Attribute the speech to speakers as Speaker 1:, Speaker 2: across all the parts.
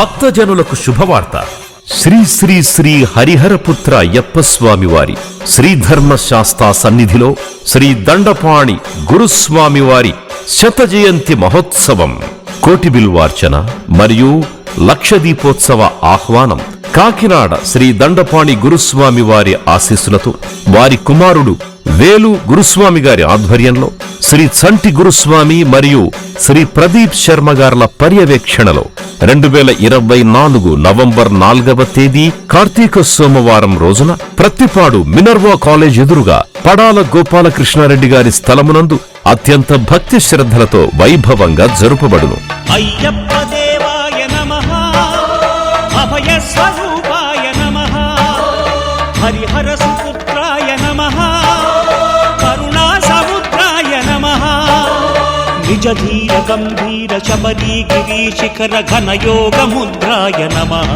Speaker 1: భక్తజనులకు శుభవార్త. శ్రీ శ్రీ శ్రీ హరిహరపుత్ర అయ్యప్ప స్వామివారి శ్రీధర్మశాస్త్ర సన్నిధిలో శ్రీ దండపాణి గురుస్వామివారి శత జయంతి మహోత్సవం, కోటి బిల్వార్చన మరియు లక్ష దీపోత్సవ ఆహ్వానం. కాకినాడ శ్రీ దండపాణి గురుస్వామి వారి ఆశీస్సులతో వారి కుమారుడు వేలు గురుస్వామి గారి ఆధ్వర్యంలో శ్రీ చంటి గురుస్వామి మరియు శ్రీ ప్రదీప్ శర్మ గార్ల పర్యవేక్షణలో 2024 నవంబర్ 4వ తేదీ కార్తీక సోమవారం రోజున ప్రత్తిపాడు మినర్వా కాలేజ్ ఎదురుగా పడాల గోపాలకృష్ణారెడ్డి గారి స్థలమునందు అత్యంత భక్తి శ్రద్ధలతో వైభవంగా జరుపబడును.
Speaker 2: అయ్యప్ప దేవాయ నమః, అభయ స్వరూపాయ నమః, హరిహర సుపుత్రాయ నమః, కరుణా సముద్రాయ నమః, నిజ ధీర గంభీర శబరీ గిరి శిఖర ఘన యోగ ముద్రాయ నమః,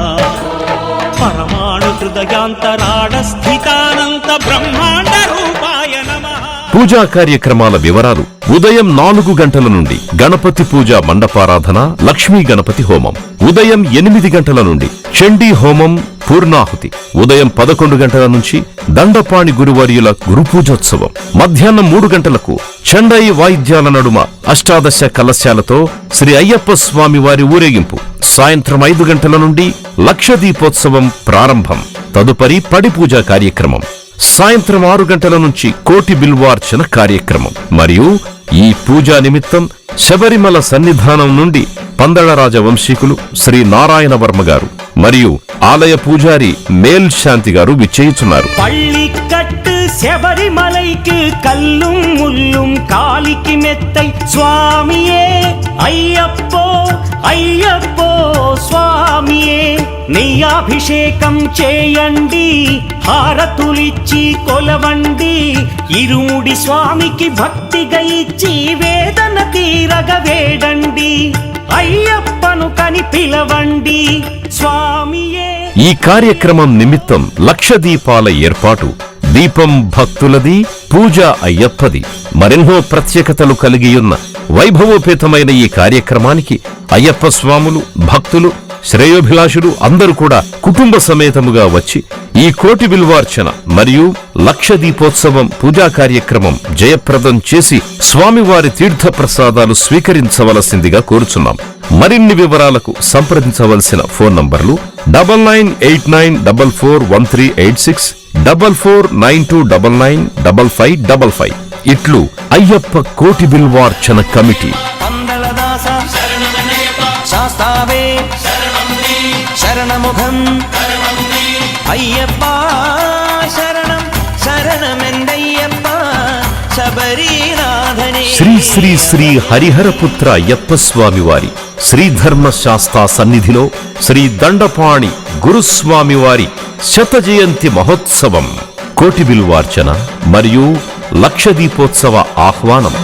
Speaker 2: పరమాణు హృదయాంతరాళ స్థితానంత బ్రహ్మాండ రూపాయ నమః.
Speaker 1: పూజా కార్యక్రమాల వివరాలు: ఉదయం 4 గంటల నుండి గణపతి పూజ మండపారాధన, లక్ష్మీ గణపతి హోమం. ఉదయం 8 గంటల నుండి చండీ హోమం, పూర్ణాహుతి. ఉదయం 11 గంటల నుంచి దండపాణి గురువర్యుల గురుపూజోత్సవం. మధ్యాహ్నం 3 గంటలకు చండై వాయిద్యాల నడుమ అష్టాదశ కలశాలతో శ్రీ అయ్యప్ప స్వామి వారి ఊరేగింపు. సాయంత్రం 5 గంటల నుండి లక్ష దీపోత్సవం ప్రారంభం. తదుపరి పడి పూజ కార్యక్రమం. సాయంత్రం 6 గంటల నుంచి కోటి బిల్వార్చన కార్యక్రమం. మరియు ఈ పూజా నిమిత్తం శబరిమల సన్నిధానం నుండి పందళరాజ వంశీకులు శ్రీ నారాయణ వర్మ గారు మరియు ఆలయ పూజారి మేల్ శాంతి గారు విచ్చేయుచున్నారు.
Speaker 2: పళ్ళికట్టు శబరిమలైకి కల్లుం ముల్లుం కాలికి మెత్తై స్వామియే అయ్యప్పో అయ్యప్పో స్వామియే, నెయ్యాభిషేకం చేయండి, హారతులిచ్చి కొలవండి, ఇరుముడి స్వామికి భక్తిగా ఇచ్చి వేదన తీరగ వేడండి, అయ్యప్పను కని పిలవండి స్వామియే.
Speaker 1: ఈ కార్యక్రమం నిమిత్తం లక్ష దీపాల ఏర్పాటు. దీపం భక్తులది, పూజ అయ్యప్పది. మరెన్నో ప్రత్యేకతలు కలిగియున్న వైభవోపేతమైన ఈ కార్యక్రమానికి అయ్యప్ప స్వాములు, భక్తులు, శ్రేయోభిలాషులు అందరూ కూడా కుటుంబ సమేతముగా వచ్చి ఈ కోటి బిల్వార్చన మరియు లక్ష దీపోత్సవం పూజా కార్యక్రమం జయప్రదం చేసి స్వామివారి తీర్థ ప్రసాదాలు స్వీకరించవలసిందిగా కోరుచున్నాం. మరిన్ని వివరాలకు సంప్రదించవలసిన ఫోన్ నంబర్లు 9989441386, 4492995555. ఇట్లు అయ్యప్ప కోటి బిల్వార్చన కమిటీ.
Speaker 2: శాస్తావే శరణముఖం అయ్యప్ప శరణం శరణమెందయ్యప్ప శబరీనాథనే.
Speaker 1: శ్రీ శ్రీ శ్రీ హరిహరపుత్ర అయ్యప్ప స్వామివారి శ్రీధర్మశాస్త్ర సన్నిధిలో శ్రీ దండపాణి గురుస్వామివారి శత జయంతి మహోత్సవం, కోటి బిల్వార్చన మరియు లక్ష దీపోత్సవ ఆహ్వానం.